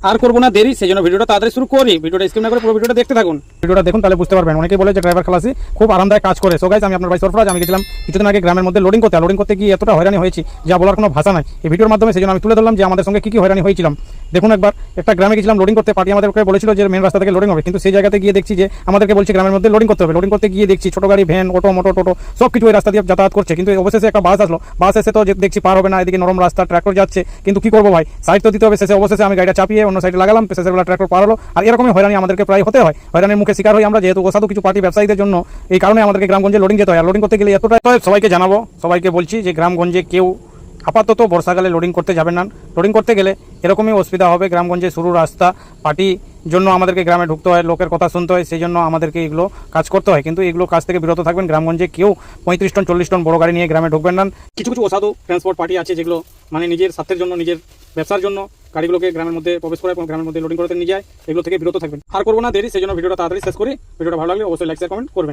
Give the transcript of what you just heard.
আর করবো না দেরি, সেই জন্য ভিডিওটা তাড়াতাড়ি শুরু করি। ভিডিওটা স্কিপ না করে পুরো ভিডিওটা দেখতে থাকুন। ভিডিওটা দেখুন, তাহলে বুঝতে পারবেন। অনেকেই বলে যে ড্রাইভার খালাসি খুব আরামদায়ক কাজ করে। সো গাইস, আমি আপনার ভাই সরফরাজ। আমি গেছিলাম কিছুদিন আগে গ্রামের মধ্যে লোডিং করতে গিয়ে এতটা হয়রানি হয়েছি যা বলার কোনো ভাষা নাই এই ভিডিওর মাধ্যমে। সেই জন্য আমি তুলে ধরলাম যে আমাদের সঙ্গে কী হয়রানি হয়েছিলাম। দেখুন, একবার একটা গ্রামে গেছিলাম লোডিং করতে। পার্টি আমাদেরকে বলেছিল যে মেন রাস্তা থেকে লোডিং হবে, কিন্তু সেই জায়গাতে গিয়ে দেখছি যে আমাদেরকে বলছে গ্রামের মধ্যে লোডিং করতে হবে। লোডিং করতে গিয়ে দেখছি ছোটো গাড়ি, ভ্যান, অটো, মোটো, টোটো সব কিছু এই রাস্তা দিয়ে যাতায়াত করছে। কিন্তু অবশেষে একটা বাস আসলো। বাস এসে তো দেখছি পার হবে না, এদিকে নরম রাস্তা, ট্র্যাক্টর যাচ্ছে। কিন্তু কি করবো ভাই, সাইড তো দিতে হবে। শেষে অবশেষে আমি গাড়িটা চাপিয়ে অন্য সাইডে লাগালাম। শেষের বেলা ট্র্যাক্টর পার হলো। আর এরকমই হয়রানি আমাদেরকে প্রায় হতে হয়। হয়রানির মুখে শিকার হই আমরা, যেহেতু অসাধু কিছু পার্টি ব্যবসায়ীদের জন্য। এই কারণে আমাদেরকে গ্রামগঞ্জে লোডিং যেতে হয়। আর লোডিং করতে গেলে এতটাই সবাইকে জানাবো, সবাইকে বলছি যে গ্রামগঞ্জে কেউ আপাতত বর্ষাকালে লোডিং করতে যাবেন না। লোডিং করতে গেলে এরকমই অসুবিধা হবে। গ্রামগঞ্জে সরু রাস্তা, পার্টি জন্য আমাদেরকে গ্রামে ঢুকতে হয়, লোকের কথা শুনতে হয়। সেই জন্য আমাদেরকে এগুলো কাজ করতে হয়। কিন্তু এগুলো কাজ থেকে বিরত থাকবেন। গ্রামগঞ্জে কেউ 35 টন 40 টন বড় গাড়ি নিয়ে গ্রামে ঢুকবেন না। কিছু কিছু অসাধু ট্রান্সপোর্ট পার্টি আছে যেগুলো মানে নিজের স্বার্থের জন্য, নিজের ব্যবসার জন্য গাড়িগুলোকে গ্রামের মধ্যে প্রবেশ করে এবং গ্রামের মধ্যে লোডিং করতে নিয়ে যায়। এগুলো থেকে বিরত থাকবেন। আর করবো না দেরি, সেই জন্য ভিডিওটা তাড়াতাড়ি শেষ করি। ভিডিওটা ভালো লাগলে অবশ্যই লাইক শেয়ার কমেন্ট করবেন।